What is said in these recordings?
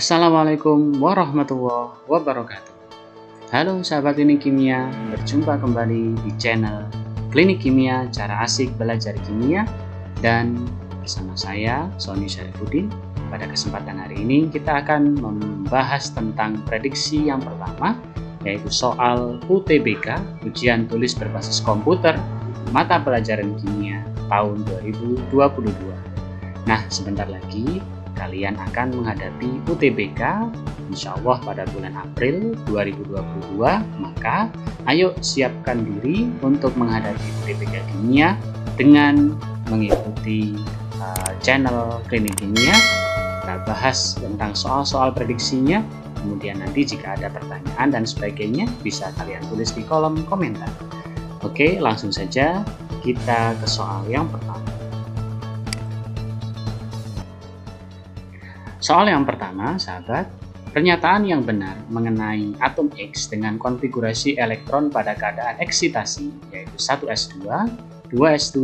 Assalamualaikum warahmatullahi wabarakatuh. Halo sahabat klinik kimia, berjumpa kembali di channel Klinik Kimia Cara Asik Belajar Kimia, dan bersama saya Sony Syarifuddin. Pada kesempatan hari ini kita akan membahas tentang prediksi yang pertama, yaitu soal UTBK, ujian tulis berbasis komputer, mata pelajaran kimia tahun 2022. Nah, sebentar lagi kalian akan menghadapi UTBK insya Allah pada bulan April 2022, maka ayo siapkan diri untuk menghadapi UTBK kimia dengan mengikuti channel Klinik Kimia. Kita bahas tentang soal-soal prediksinya, kemudian nanti jika ada pertanyaan dan sebagainya bisa kalian tulis di kolom komentar. Oke, langsung saja kita ke soal yang pertama. Soal yang pertama, sahabat, pernyataan yang benar mengenai atom X dengan konfigurasi elektron pada keadaan eksitasi, yaitu 1s2, 2s2,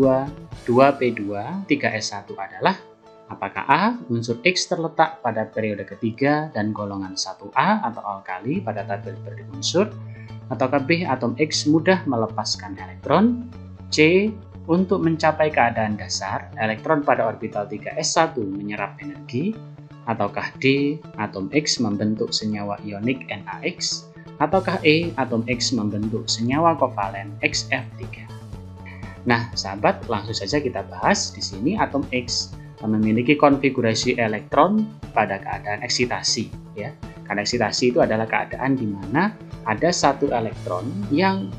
2p2, 3s1 adalah: apakah A, unsur X terletak pada periode ketiga dan golongan 1A atau alkali pada tabel berunsur, ataukah B, atom X mudah melepaskan elektron, C, untuk mencapai keadaan dasar, elektron pada orbital 3s1 menyerap energi, ataukah D, atom X membentuk senyawa ionik NaX, ataukah E, atom X membentuk senyawa kovalen XF3. Nah, sahabat, langsung saja kita bahas di sini. Atom X memiliki konfigurasi elektron pada keadaan eksitasi, ya. Karena eksitasi itu adalah keadaan di mana ada satu elektron yang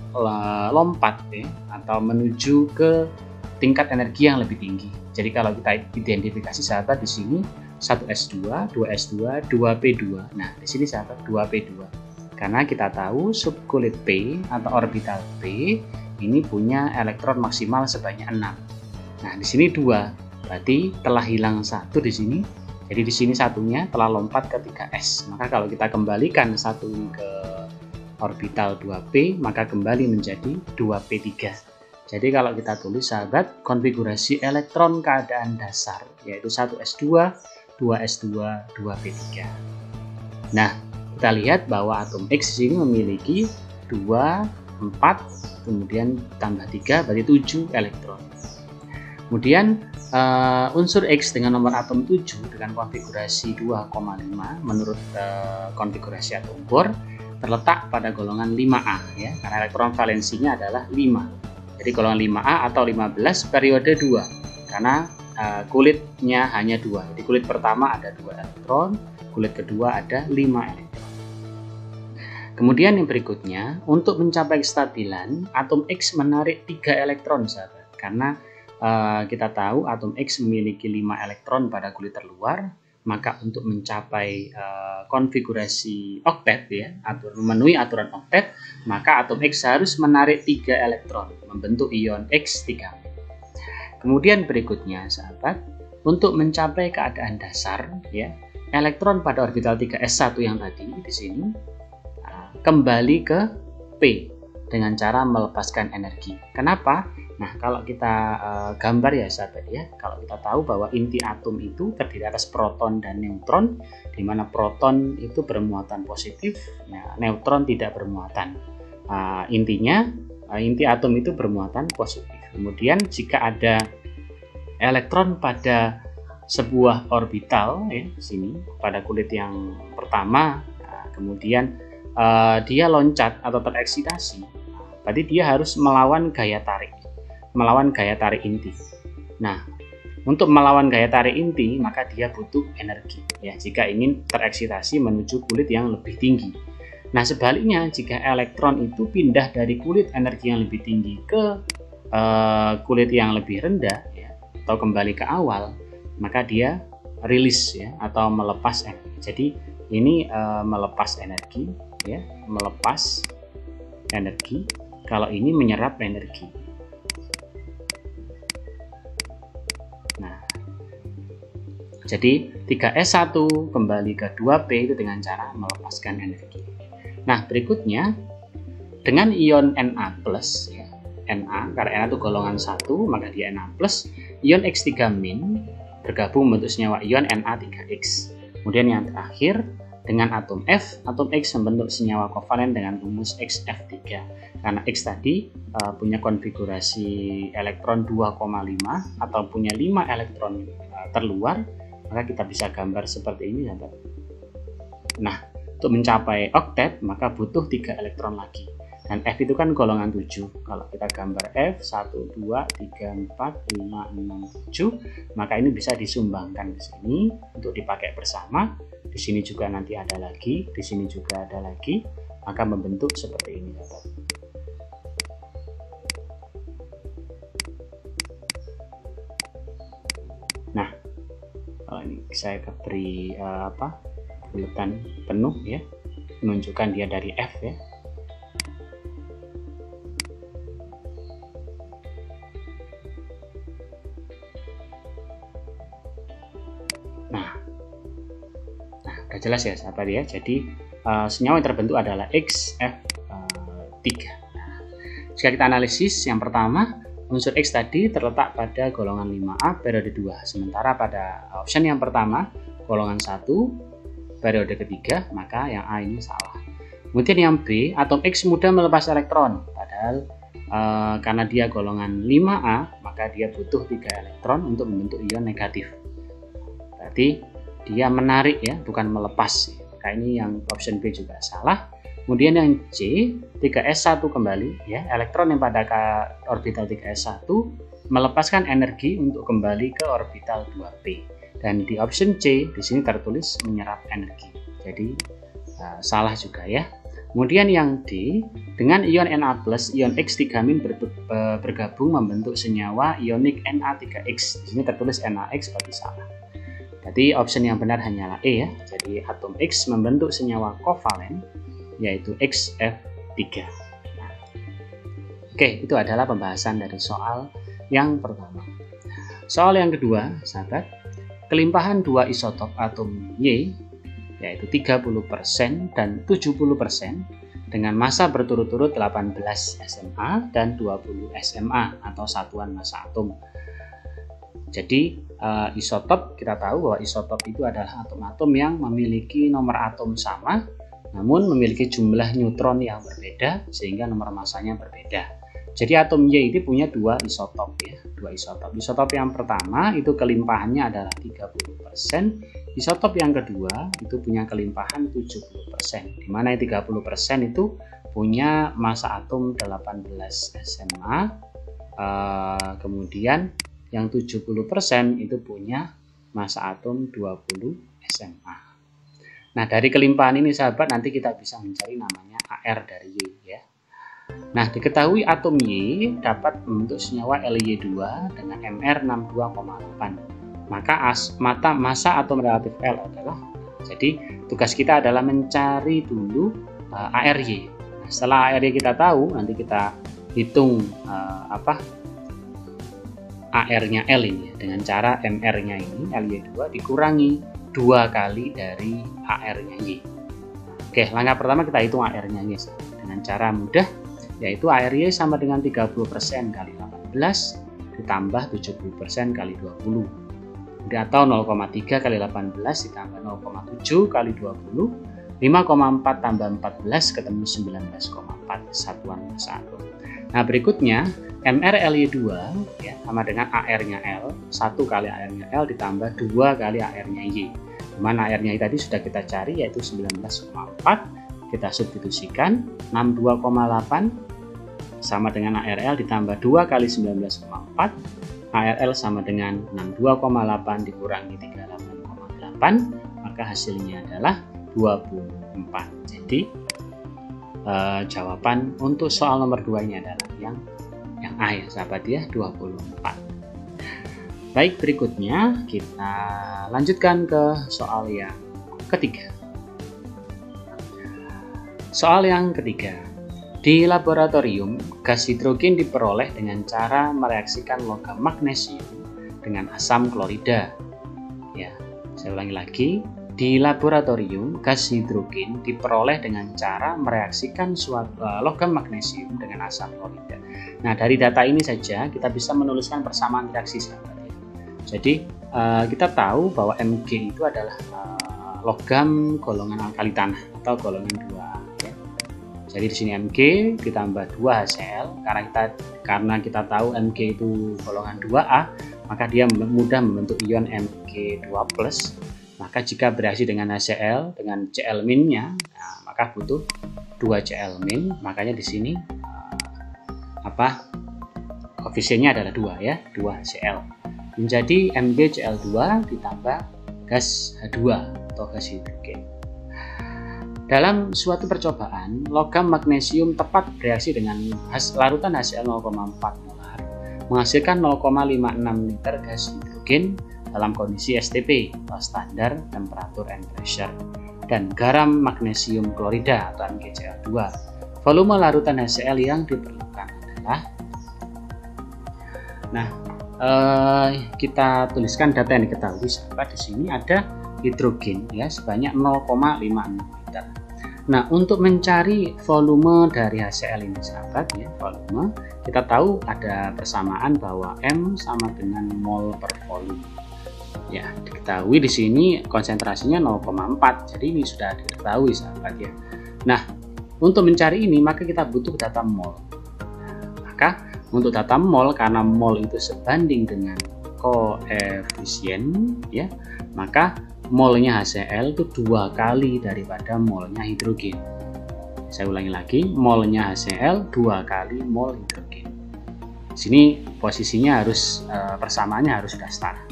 lompat, ya, atau menuju ke tingkat energi yang lebih tinggi. Jadi kalau kita identifikasi, sahabat, di sini 1s2, 2s2, 2p2. Nah, di sini sahabat 2p2. Karena kita tahu subkulit P atau orbital P ini punya elektron maksimal sebanyak 6. Nah, di sini 2. Berarti telah hilang 1 di sini. Jadi di sini satunya telah lompat ke 3s. Maka kalau kita kembalikan satu ke orbital 2p, maka kembali menjadi 2p3. Jadi kalau kita tulis, sahabat, konfigurasi elektron keadaan dasar yaitu 1s2, 2s2, 2p3. Nah, kita lihat bahwa atom X ini memiliki 2, 4, kemudian tambah 3, berarti 7 elektron. Kemudian unsur X dengan nomor atom 7 dengan konfigurasi 2,5 menurut konfigurasi atom Bohr terletak pada golongan 5A, ya, karena elektron valensinya adalah 5. Jadi golongan 5A atau 15 periode 2, karena kulitnya hanya 2. Jadi kulit pertama ada 2 elektron, kulit kedua ada 5 elektron. Kemudian yang berikutnya, untuk mencapai kestabilan, atom X menarik 3 elektron, sahabat. Karena kita tahu atom X memiliki 5 elektron pada kulit terluar, maka untuk mencapai konfigurasi oktet, ya, memenuhi aturan oktet, maka atom X harus menarik 3 elektron, membentuk ion X3. Kemudian berikutnya, sahabat, untuk mencapai keadaan dasar, ya, elektron pada orbital 3s1 yang tadi di sini kembali ke P dengan cara melepaskan energi. Kenapa? Nah, kalau kita gambar, ya sahabat, ya, kalau kita tahu bahwa inti atom itu terdiri atas proton dan neutron, di mana proton itu bermuatan positif, ya, neutron tidak bermuatan. Intinya inti atom itu bermuatan positif. Kemudian jika ada elektron pada sebuah orbital, ya, di sini pada kulit yang pertama, kemudian dia loncat atau tereksitasi, berarti dia harus melawan gaya tarik inti. Nah, untuk melawan gaya tarik inti, maka dia butuh energi, ya, jika ingin tereksitasi menuju kulit yang lebih tinggi. Nah, sebaliknya, jika elektron itu pindah dari kulit energi yang lebih tinggi ke kulit yang lebih rendah, ya, atau kembali ke awal, maka dia rilis, ya, atau melepas energi. Jadi ini melepas energi, ya, melepas energi. Kalau ini menyerap energi. Nah, jadi 3s1 kembali ke 2p itu dengan cara melepaskan energi. Nah, berikutnya dengan ion Na+, ya, Na, karena Na itu golongan 1, maka dia Na+, ion X3- bergabung membentuk senyawa ion Na3X. Kemudian yang terakhir, dengan atom F, atom X membentuk senyawa kovalen dengan rumus XF3. Karena X tadi punya konfigurasi elektron 2,5 atau punya 5 elektron terluar, maka kita bisa gambar seperti ini, sahabat. Nah, untuk mencapai oktet maka butuh 3 elektron lagi. Dan F itu kan golongan 7. Kalau kita gambar F 1, 2, 3, 4, 5, 6, 7, maka ini bisa disumbangkan di sini untuk dipakai bersama. Di sini juga nanti ada lagi, di sini juga ada lagi, maka membentuk seperti ini, sahabat. Nah, ini saya beri bulatan penuh ya, menunjukkan dia dari F ya. Nah, udah jelas ya sahabat ya. Jadi senyawa yang terbentuk adalah XF3. Nah, jika kita analisis, yang pertama, unsur X tadi terletak pada golongan 5A periode 2, sementara pada option yang pertama golongan 1 periode ketiga, maka yang A ini salah. Kemudian yang B, atom X mudah melepas elektron, padahal karena dia golongan 5A, maka dia butuh 3 elektron untuk membentuk ion negatif. Berarti dia menarik ya, bukan melepas. Maka ini yang option B juga salah. Kemudian yang C, 3s1 kembali ya, elektron yang pada orbital 3s1 melepaskan energi untuk kembali ke orbital 2p. Dan di option C di sini tertulis menyerap energi. Jadi salah juga ya. Kemudian yang D, dengan ion Na+, ion X3- bergabung membentuk senyawa ionik Na3X. Di sini tertulis NaX, berarti salah. Jadi option yang benar hanyalah E ya. Jadi atom X membentuk senyawa kovalen yaitu XF3. Nah, oke, itu adalah pembahasan dari soal yang pertama. Soal yang kedua, sahabat, kelimpahan dua isotop atom Y yaitu 30% dan 70% dengan massa berturut-turut 18 SMA dan 20 SMA atau satuan massa atom. Jadi isotop, kita tahu bahwa isotop itu adalah atom-atom yang memiliki nomor atom sama namun memiliki jumlah neutron yang berbeda sehingga nomor massanya berbeda. Jadi atom Y ini punya dua isotop ya, dua isotop. Isotop yang pertama itu kelimpahannya adalah 30%, isotop yang kedua itu punya kelimpahan 70%. Di mana 30% itu punya massa atom 18 SMA, kemudian yang 70% itu punya massa atom 20 SMA. Nah, dari kelimpahan ini sahabat nanti kita bisa mencari namanya AR dari Y ya. Nah, diketahui atom Y dapat membentuk senyawa Ly2 dengan Mr 62,8. Maka massa atom relatif L adalah, jadi tugas kita adalah mencari dulu ARY. Nah, setelah ARY kita tahu, nanti kita hitung AR-nya L ini ya, dengan cara MR-nya ini Ly2 dikurangi 2 kali dari AR-nya Y. Oke, langkah pertama kita hitung AR-nya Y dengan cara mudah, yaitu ARY sama dengan 30% kali 18 ditambah 70% kali 20. Atau 0,3 kali 18 ditambah 0,7 kali 20, 5,4 tambah 14 ketemu 19,4 satuan massa atom. Nah, berikutnya MR Ly2 ya, sama dengan AR-nya L, 1 kali AR-nya L ditambah 2 kali AR-nya Y. Dimana AR-nya tadi sudah kita cari yaitu 19,4, kita substitusikan 62,8 sama dengan ARL ditambah 2 kali 19,4, ARL sama dengan 62,8 dikurangi 38,8, maka hasilnya adalah 24. Jadi jawaban untuk soal nomor 2 ini adalah yang A ya sahabat ya, 24. Baik, berikutnya kita lanjutkan ke soal yang ketiga. Soal yang ketiga, di laboratorium gas hidrogen diperoleh dengan cara mereaksikan logam magnesium dengan asam klorida. Ya, saya ulangi lagi, di laboratorium gas hidrogen diperoleh dengan cara mereaksikan logam magnesium dengan asam klorida. Nah, dari data ini saja kita bisa menuliskan persamaan reaksi sahabat. Jadi kita tahu bahwa Mg itu adalah logam golongan alkali tanah atau golongan 2A ya. Jadi di sini Mg ditambah 2 HCl, karena kita tahu Mg itu golongan 2A, maka dia mudah membentuk ion Mg2+. Maka jika bereaksi dengan HCl dengan Cl minnya, maka butuh 2 Cl min. Makanya di sini koefisiennya adalah 2 ya, 2 HCl. Menjadi MgCl2 ditambah gas H2 atau gas hidrogen. Dalam suatu percobaan, logam magnesium tepat bereaksi dengan larutan HCl 0,4 molar menghasilkan 0,56 liter gas hidrogen dalam kondisi STP atau standar temperatur and pressure, dan garam magnesium klorida atau MgCl2. Volume larutan HCl yang diperlukan adalah, kita tuliskan data yang diketahui sahabat. Di sini ada hidrogen ya sebanyak 0,56 liter. Nah, untuk mencari volume dari HCl ini sahabat ya, volume, kita tahu ada persamaan bahwa M sama dengan mol per volume. Ya, diketahui di sini konsentrasinya 0,4. Jadi ini sudah diketahui sahabat ya. Nah, untuk mencari ini maka kita butuh data mol. Maka untuk data mol, karena mol itu sebanding dengan koefisien ya, maka molnya HCl itu 2 kali daripada molnya hidrogen. Saya ulangi lagi, molnya HCl 2 kali mol hidrogen. Di sini posisinya harus persamaannya harus sudah setara.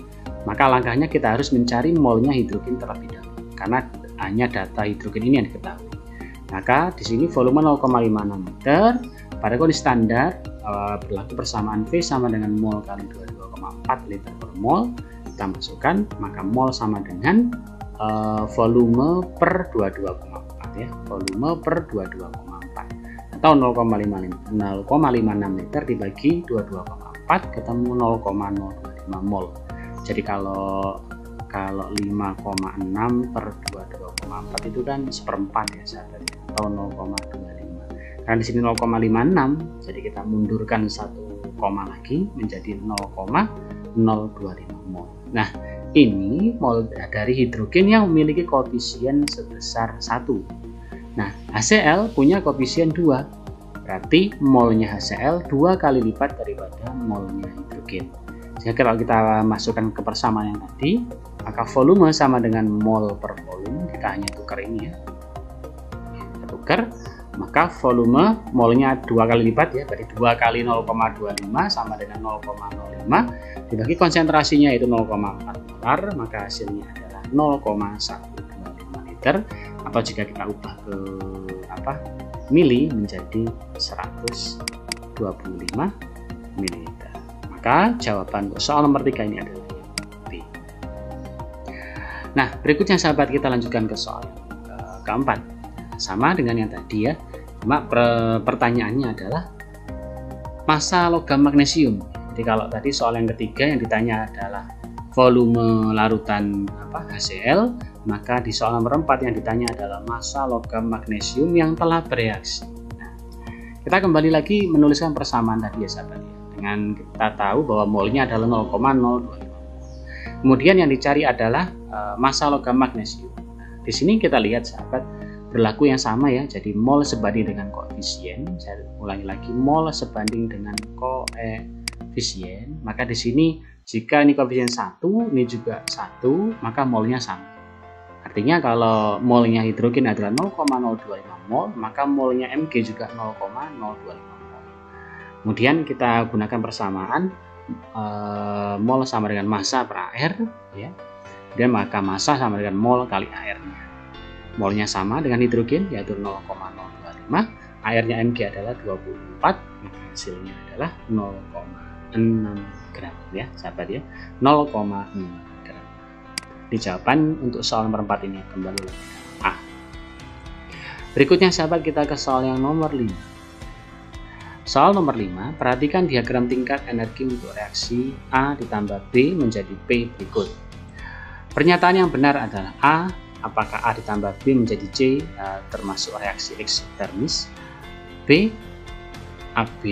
Maka langkahnya kita harus mencari molnya hidrogen terlebih dahulu, karena hanya data hidrogen ini yang diketahui. Maka di sini volume 0,56 liter. Pada kondisi standar berlaku persamaan V sama dengan mol kali 22,4 liter per mol. Kita masukkan, maka mol sama dengan volume per 22,4 ya, volume per 22,4 atau 0,56 liter dibagi 22,4 ketemu 0,025 mol. Jadi kalau 5,6 per 22,4 itu kan seperempat ya sahabat, atau 0,25. Karena di sini 0,56, jadi kita mundurkan 1 koma lagi menjadi 0,025 mol. Nah, ini mol dari hidrogen yang memiliki koefisien sebesar 1. Nah, HCl punya koefisien 2. Berarti molnya HCl 2 kali lipat daripada molnya hidrogen. Jadi kalau kita masukkan ke persamaan yang tadi, maka volume sama dengan mol per volume. Kita hanya tukar ini ya. Kita tukar, maka volume molnya 2 kali lipat ya, berarti 2 kali 0,25 sama dengan 0,05 dibagi konsentrasinya itu 0,4 molar, maka hasilnya adalah 0,125 liter, atau jika kita ubah ke mili menjadi 125 ml. Maka jawaban untuk soal nomor 3 ini adalah B. Nah, berikutnya sahabat kita lanjutkan ke soal keempat. Sama dengan yang tadi ya, cuma pertanyaannya adalah massa logam magnesium. Jadi kalau tadi soal yang ketiga yang ditanya adalah volume larutan HCl, maka di soal nomor 4 yang ditanya adalah massa logam magnesium yang telah bereaksi. Nah, kita kembali lagi menuliskan persamaan tadi ya sahabat ya, dengan kita tahu bahwa molnya adalah 0,025. Kemudian yang dicari adalah massa logam magnesium. Nah, di sini kita lihat sahabat, berlaku yang sama ya, jadi mol sebanding dengan koefisien. Saya ulangi lagi, mol sebanding dengan koefisien. Maka di sini jika ini koefisien 1, ini juga 1, maka molnya sama. Artinya kalau molnya hidrogen adalah 0,025 mol, maka molnya Mg juga 0,025 mol. Kemudian kita gunakan persamaan mol sama dengan massa per AR ya. Dan maka massa sama dengan mol kali AR-nya. Molnya sama dengan hidrogen yaitu 0,025, airnya Mg adalah 24, maka hasilnya adalah 0,6 gram ya sahabat ya, 0,6 gram. Di jawaban untuk soal nomor 4 ini kembali lagi A. Berikutnya sahabat kita ke soal yang nomor 5. Soal nomor 5, perhatikan diagram tingkat energi untuk reaksi A ditambah B menjadi P berikut. Pernyataan yang benar adalah A. Apakah A ditambah B menjadi C termasuk reaksi eksotermis? B, AB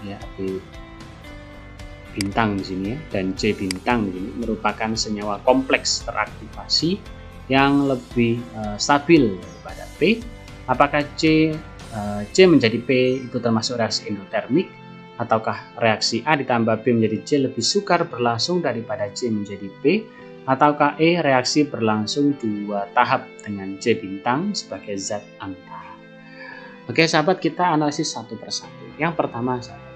ya, AB bintang di sini ya, dan C bintang di sini merupakan senyawa kompleks teraktivasi yang lebih stabil daripada P? Apakah C menjadi P itu termasuk reaksi endotermik, ataukah reaksi A ditambah B menjadi C lebih sukar berlangsung daripada C menjadi P, ataukah E reaksi berlangsung 2 tahap dengan C bintang sebagai zat antara? Oke sahabat, kita analisis satu persatu. Yang pertama sahabat,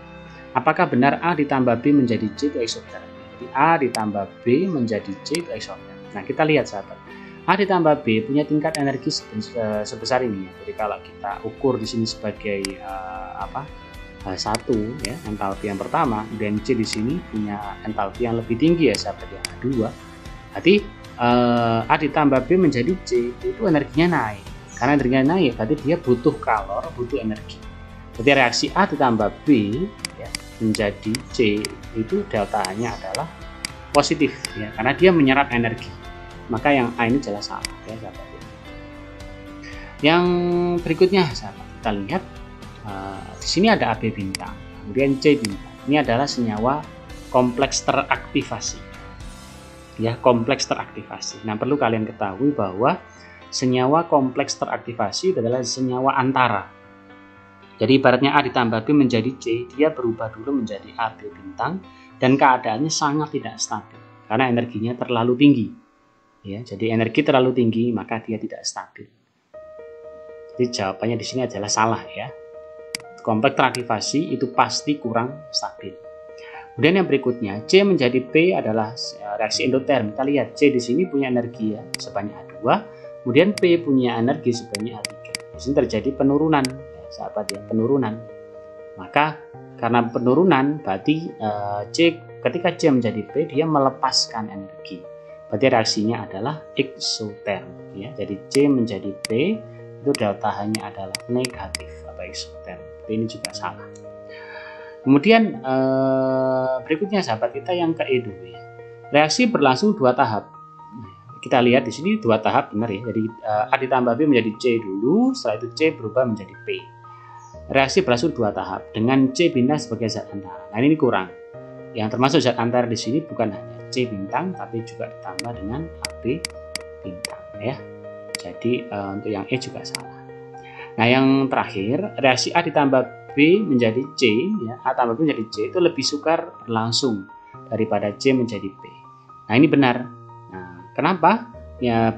apakah benar A ditambah B menjadi C itu eksoterm? Jadi A ditambah B menjadi C itu eksoterm. Nah kita lihat sahabat, A ditambah B punya tingkat energi sebesar ini ya. Jadi kalau kita ukur di sini sebagai satu ya, entalpi yang pertama, dan C di sini punya entalpi yang lebih tinggi ya sahabat, yang A2. Berarti A ditambah B menjadi C itu energinya naik. Karena energinya naik berarti dia butuh kalor, butuh energi. Jadi reaksi A ditambah B ya, menjadi C itu delta-nya adalah positif ya, karena dia menyerap energi. Maka yang A ini jelas salah ya sahabat. Yang berikutnya sahabat, kita lihat di sini ada AB bintang, kemudian C bintang. Ini adalah senyawa kompleks teraktivasi. Ya, kompleks teraktivasi. Nah, perlu kalian ketahui bahwa senyawa kompleks teraktivasi adalah senyawa antara. Jadi ibaratnya A ditambah B menjadi C, dia berubah dulu menjadi AB bintang dan keadaannya sangat tidak stabil karena energinya terlalu tinggi. Ya, jadi energi terlalu tinggi maka dia tidak stabil. Jadi jawabannya di sini adalah salah ya. Kompleks teraktivasi itu pasti kurang stabil. Kemudian yang berikutnya, C menjadi P adalah reaksi endoterm. Kita lihat C di sini punya energi ya sebanyak A2, kemudian P punya energi sebanyak A3. Di sini terjadi penurunan ya, sahabat ya, penurunan. Maka karena penurunan berarti ketika C menjadi P dia melepaskan energi. Berarti reaksinya adalah eksoterm ya. Jadi C menjadi P itu delta hanya adalah negatif atau eksoterm. Ini juga salah. Kemudian berikutnya sahabat kita yang ke E2 ya. Reaksi berlangsung 2 tahap. Kita lihat di sini 2 tahap benar ya. Jadi A ditambah B menjadi C dulu, setelah itu C berubah menjadi P. Reaksi berlangsung 2 tahap dengan C bintang sebagai zat antara. Nah ini kurang. Yang termasuk zat antara di sini bukan hanya C bintang tapi juga ditambah dengan AB bintang ya. Jadi untuk yang E juga salah. Nah yang terakhir, reaksi A ditambah B menjadi C ya, A tambah B menjadi C itu lebih sukar berlangsung daripada C menjadi P. Nah ini benar. Nah kenapa? Ya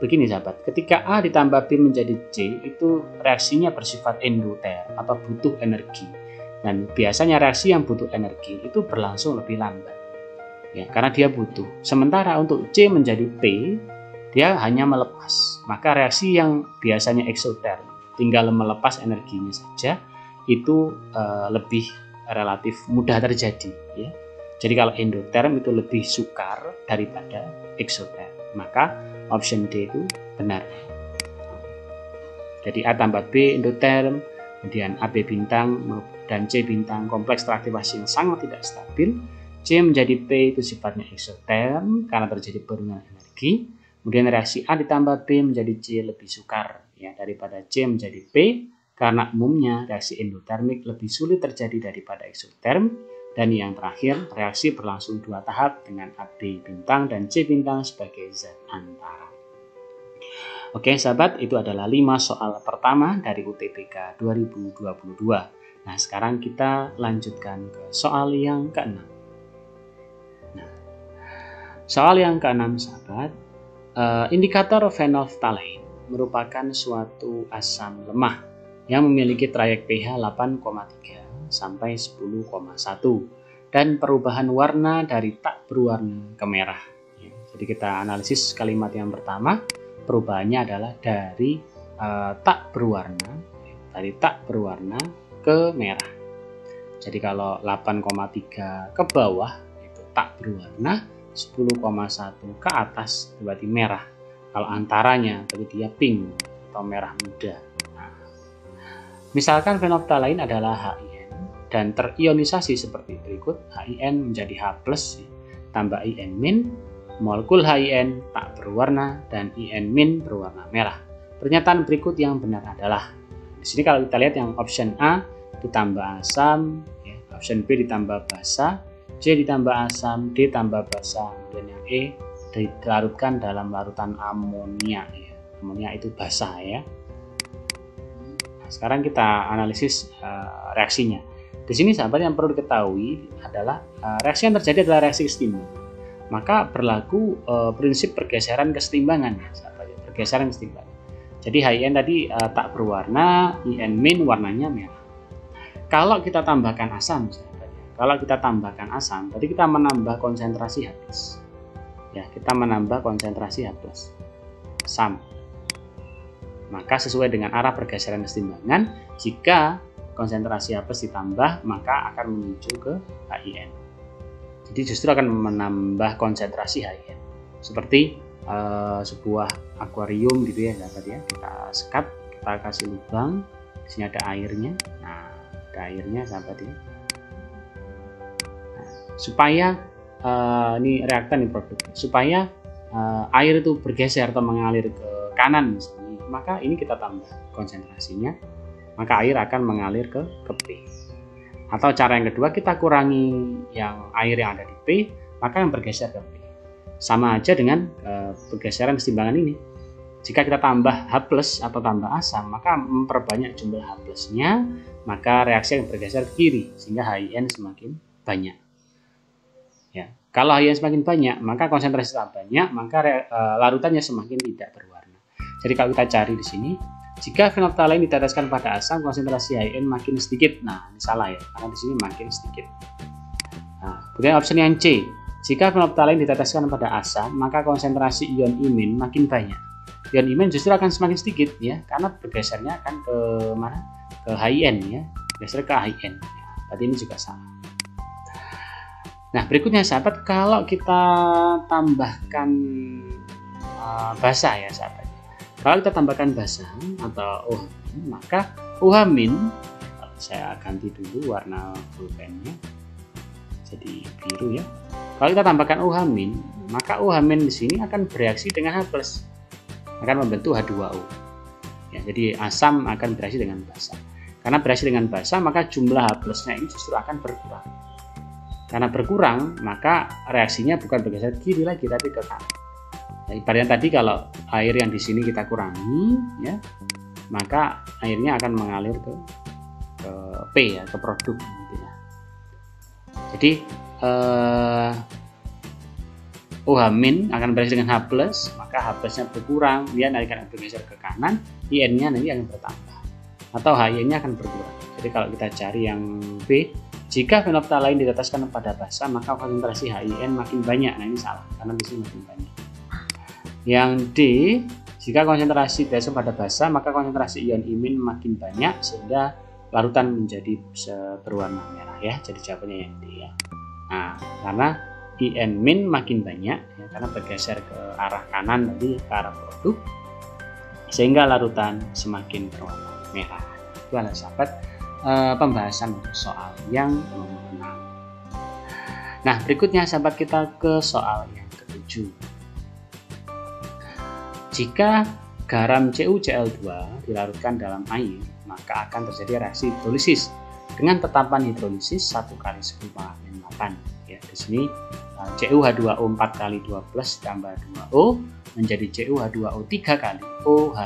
begini sahabat, ketika A ditambah B menjadi C itu reaksinya bersifat endoterm atau butuh energi. Dan biasanya reaksi yang butuh energi itu berlangsung lebih lambat. Ya, karena dia butuh. Sementara untuk C menjadi P, dia hanya melepas. Maka reaksi yang biasanya eksoterm, tinggal melepas energinya saja, itu lebih relatif mudah terjadi. Ya. Jadi kalau endoterm itu lebih sukar daripada eksoterm. Maka option D itu benar. Jadi A tambah B endoterm, kemudian AB bintang dan C bintang kompleks teraktivasi yang sangat tidak stabil. C menjadi P itu sifatnya eksoterm karena terjadi penurunan energi. Kemudian reaksi A ditambah B menjadi C lebih sukar ya daripada C menjadi P karena umumnya reaksi endotermik lebih sulit terjadi daripada eksoterm. Dan yang terakhir, reaksi berlangsung 2 tahap dengan AB bintang dan C bintang sebagai zat antara. Oke sahabat, itu adalah 5 soal pertama dari UTBK 2022. Nah sekarang kita lanjutkan ke soal yang ke-6. Nah, soal yang ke-6 sahabat, indikator phenolphthalein merupakan suatu asam lemah yang memiliki trayek pH 8,3 sampai 10,1 dan perubahan warna dari tak berwarna ke merah. Jadi kita analisis kalimat yang pertama, perubahannya adalah dari tak berwarna ke merah. Jadi kalau 8,3 ke bawah itu tak berwarna, 10,1 ke atas berarti merah. Kalau antaranya berarti dia pink atau merah muda. Nah, misalkan phenolphthalein adalah HIN dan terionisasi seperti berikut. HIN menjadi H+ tambah IN-, molekul HIN tak berwarna dan IN- berwarna merah. Pernyataan berikut yang benar adalah, di sini kalau kita lihat yang option A ditambah asam, ya, option B ditambah basa, C ditambah asam, D tambah basa, dan yang E dilarutkan dalam larutan amonia ya. Amonia itu basah ya. Nah, sekarang kita analisis reaksinya. Di sini sahabat yang perlu diketahui adalah reaksi yang terjadi adalah reaksi kesetimbangan. Maka berlaku prinsip pergeseran kesetimbangan ya, sahabat ya. Pergeseran kesetimbangan. Jadi HIN tadi tak berwarna, IN- warnanya merah. Kalau kita tambahkan asam, sahabat ya. Kalau kita tambahkan asam, tadi kita menambah konsentrasi H+. Ya, kita menambah konsentrasi H+. Asam. Maka sesuai dengan arah pergeseran kesetimbangan, jika konsentrasi H+ ditambah, maka akan menuju ke HIN. Jadi justru akan menambah konsentrasi HIN. Seperti sebuah akuarium gitu ya, sahabat ya. Kita sekat, kita kasih lubang, di sini ada airnya. Nah, ada airnya, sahabat ya. Nah, supaya ini reaktan ini produk, supaya air itu bergeser atau mengalir ke kanan misalnya, maka ini kita tambah konsentrasinya, maka air akan mengalir ke P. Atau cara yang kedua, kita kurangi yang air yang ada di P, maka yang bergeser ke P. Sama aja dengan pergeseran kesetimbangan ini. Jika kita tambah H+ atau tambah asam, maka memperbanyak jumlah H+-nya, maka reaksi yang bergeser ke kiri sehingga HIN semakin banyak. Ya, kalau HIN semakin banyak, maka konsentrasi tambah banyak, maka larutannya semakin tidak berwarna. Jadi kalau kita cari di sini, jika phenolphthalein diteteskan pada asam, konsentrasi HIN makin sedikit. Nah, ini salah ya, karena di sini makin sedikit. Nah, kemudian opsi yang C, jika phenolphthalein diteteskan pada asam, maka konsentrasi ion imin makin banyak. Ion imin justru akan semakin sedikit ya, karena bergesernya akan ke mana? Ke HIN ya, bergeser ke HIN. Ya, berarti ini juga salah. Nah, berikutnya sahabat, kalau kita tambahkan basa ya sahabat. Kalau kita tambahkan basa atau OH, maka OH-, saya ganti dulu warna pulpennya jadi biru ya. Kalau kita tambahkan OH-, maka OH- di sini akan bereaksi dengan H+, akan membentuk H2O. Ya, jadi asam akan bereaksi dengan basa. Karena bereaksi dengan basa, maka jumlah H+-nya ini justru akan berkurang. Karena berkurang, maka reaksinya bukan bergeser ke kiri lagi, tapi ke kanan. Nah, ibaratnya tadi kalau air yang di sini kita kurangi, ya, maka airnya akan mengalir ke P ya, ke produk. Gitu ya. Jadi OH- akan bereaksi dengan H+, maka H+-nya berkurang, dia akan bergeser ke kanan, IN-nya nanti akan bertambah, atau HIN-nya akan berkurang. Jadi kalau kita cari yang B, jika phenolphthalein diteteskan pada basa, maka konsentrasi HIN makin banyak. Nah, ini salah, karena di sini makin banyak. Yang D, jika konsentrasi diteteskan pada basa, maka konsentrasi ion imin makin banyak, sehingga larutan menjadi berwarna merah ya. Jadi jawabannya yang D ya. Nah, karena IN- makin banyak, ya, karena bergeser ke arah kanan tadi, ke arah produk, sehingga larutan semakin berwarna merah. Itu adalah sahabat pembahasan soal yang nomor 6. Nah, berikutnya sahabat kita ke soal yang ke-7. Jika garam CuCl2 dilarutkan dalam air, maka akan terjadi reaksi hidrolisis dengan tetapan hidrolisis 1 kali 10⁻⁸. Ya, di sini CuH2O 4 kali 2 plus tambah 2O menjadi CuH2O 3 kali OH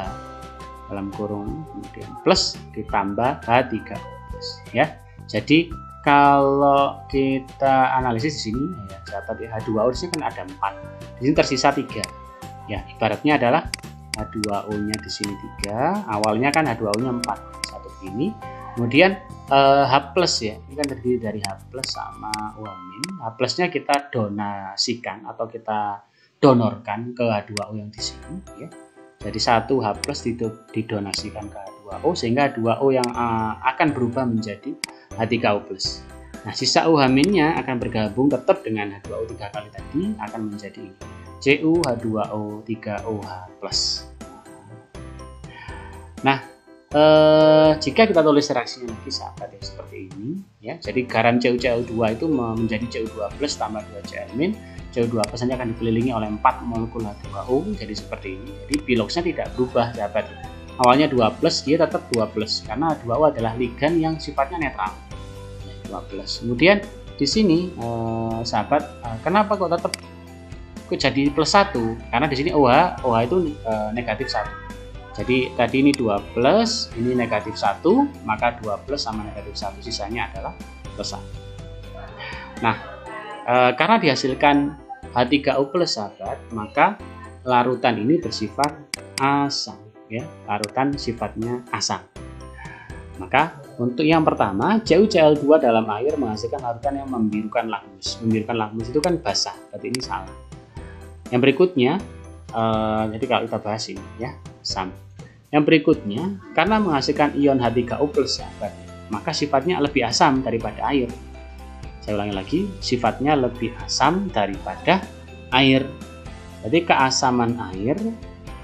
dalam kurung kemudian plus ditambah H3O plus ya. Jadi kalau kita analisis di sini ya sahabat ya, H2O di sini kan ada 4. Di sini tersisa 3. Ya, ibaratnya adalah H2O-nya di sini 3. Awalnya kan H2O-nya 4. Satu ini. Kemudian H+ ya. Ini kan terdiri dari H+ sama OH-. H+-nya kita donasikan atau kita donorkan ke H2O yang di sini ya. Jadi 1 H+ didonasikan ke H2O sehingga H2O yang akan berubah menjadi H3O+. Nah, sisa OH-nya akan bergabung tetap dengan H2O 3 kali tadi akan menjadi CuH2O 3OH+. Nah, jika kita tulis reaksinya lagi sahabat ya seperti ini ya. Jadi garam CuCl2 itu menjadi Cu2+ tambah 2Cl-. Cu2+ hanya akan dikelilingi oleh 4 molekul H2O, jadi seperti ini. Jadi biloxnya tidak berubah sahabat. Awalnya 2+, dia tetap 2+, karena H2O adalah ligan yang sifatnya netral. 2+. Kemudian di sini sahabat, kenapa kok tetap kok jadi plus 1? Karena di sini OH itu negatif 1. Jadi tadi ini 2 plus, ini negatif 1, maka 2 plus sama negatif 1, sisanya adalah plus 1. Nah, karena dihasilkan H3O plus, sahabat, maka larutan ini bersifat asam, ya. Larutan sifatnya asam. Maka untuk yang pertama, CuCl2 dalam air menghasilkan larutan yang membirukan lakmus. Membirukan lakmus itu kan basah, berarti ini salah. Yang berikutnya, jadi kalau kita bahas ini, ya, asam. Yang berikutnya, karena menghasilkan ion H3O+, sahabat, maka sifatnya lebih asam daripada air. Saya ulangi lagi, sifatnya lebih asam daripada air. Jadi keasaman air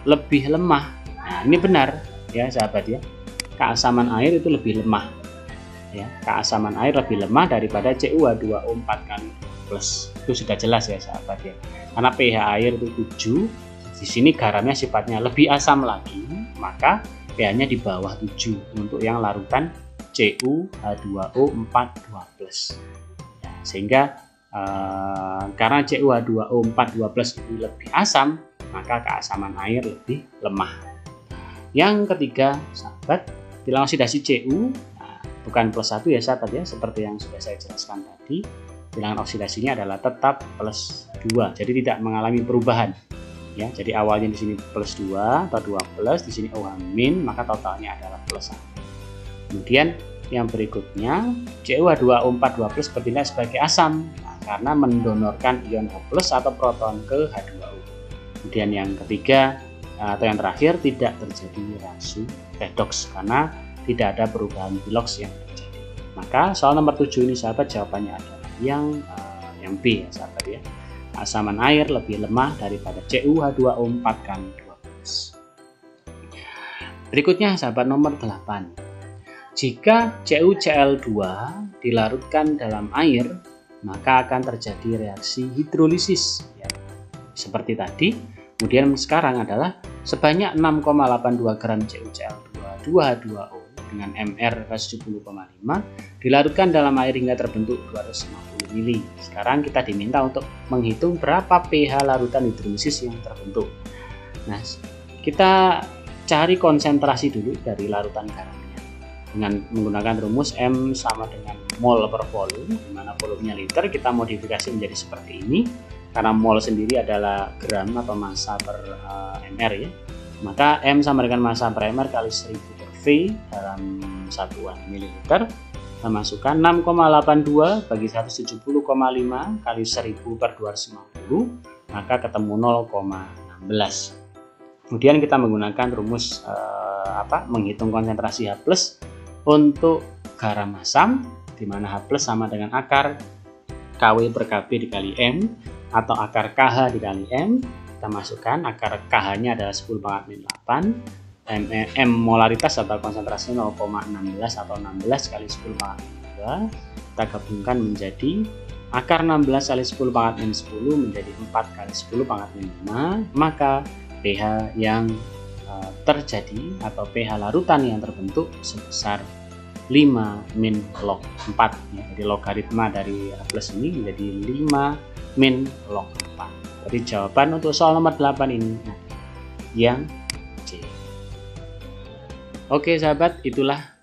lebih lemah. Nah, ini benar, ya, sahabat, ya. Keasaman air itu lebih lemah, ya. Keasaman air lebih lemah daripada CuH2O4 kali plus. Itu sudah jelas, ya, sahabat, ya. Karena pH air itu 7, di sini garamnya sifatnya lebih asam lagi, maka pH-nya di bawah 7 untuk yang larutan CuH2O4 2+. Ya, sehingga karena CuH2O4 2+ itu lebih asam, maka keasaman air lebih lemah. Yang ketiga, sahabat, bilangan oksidasi Cu, bukan plus 1, ya, sahabat, ya, seperti yang sudah saya jelaskan tadi. Bilangan oksidasinya adalah tetap plus 2, jadi tidak mengalami perubahan, ya. Jadi awalnya di sini plus 2 atau 2+, di sini OH-, maka totalnya adalah plus 1. Kemudian yang berikutnya, CuH2O4 2+ bertindak sebagai asam, karena mendonorkan ion H+ atau proton ke H2O. Kemudian yang ketiga atau yang terakhir, tidak terjadi reaksi redoks karena tidak ada perubahan Bilox yang terjadi. Maka soal nomor 7 ini, sahabat, jawabannya adalah yang B, ya, sahabat, ya. Keasaman air lebih lemah daripada CuH2O4 kali 2+. Berikutnya, sahabat, nomor 8. Jika CuCl2 dilarutkan dalam air, maka akan terjadi reaksi hidrolisis, ya, seperti tadi. Kemudian sekarang adalah sebanyak 6,82 gram CuCl2 2H2O dengan MR 70,5 dilarutkan dalam air hingga terbentuk 250 ml. Sekarang kita diminta untuk menghitung berapa pH larutan hidrolisis yang terbentuk. Nah, kita cari konsentrasi dulu dari larutan garamnya dengan menggunakan rumus M sama dengan mol per volume, di mana volumenya liter, kita modifikasi menjadi seperti ini. Karena mol sendiri adalah gram atau massa per mr, ya, maka M sama dengan massa per mr kali 1000 per V dalam satuan mililiter. Kita masukkan 6,82 bagi 170,5 kali 1000 per 250, maka ketemu 0,16. Kemudian kita menggunakan rumus menghitung konsentrasi H+ untuk garam asam, di mana H+ sama dengan akar KW per KB dikali M atau akar KH dikali M. Kita masukkan akar KH-nya adalah 10⁻⁸, M molaritas atau konsentrasi 0,16 atau 16 kali 10⁻². Kita gabungkan menjadi akar 16 kali 10⁻10 menjadi 4 kali 10⁻5, maka pH yang terjadi atau pH larutan yang terbentuk sebesar 5 log 4, ya. Jadi logaritma dari H+ ini menjadi 5 log 4. Jadi jawaban untuk soal nomor 8 ini yang C. Oke, sahabat, itulah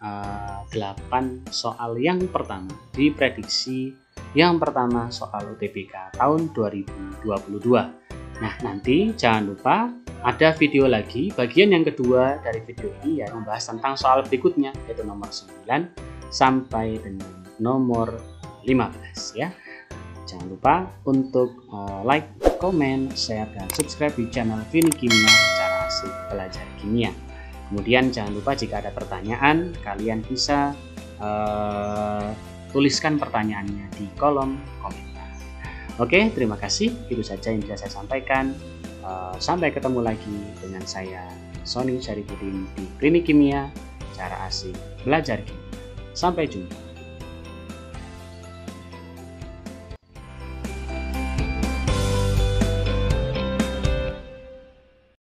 8 soal yang pertama di prediksi yang pertama soal UTBK tahun 2022. Nah, nanti jangan lupa ada video lagi, bagian yang kedua dari video ini, yang membahas tentang soal berikutnya, yaitu nomor 9 sampai dengan nomor 15, ya. Jangan lupa untuk like, komen, share, dan subscribe di channel Klinik Kimia Cara Asik Belajar Kimia. Kemudian jangan lupa jika ada pertanyaan, kalian bisa tuliskan pertanyaannya di kolom komentar. Oke, terima kasih. Itu saja yang bisa saya sampaikan. Sampai ketemu lagi dengan saya, Sony Syarifuddin, di Klinik Kimia Cara Asik Belajar Kimia. Sampai jumpa.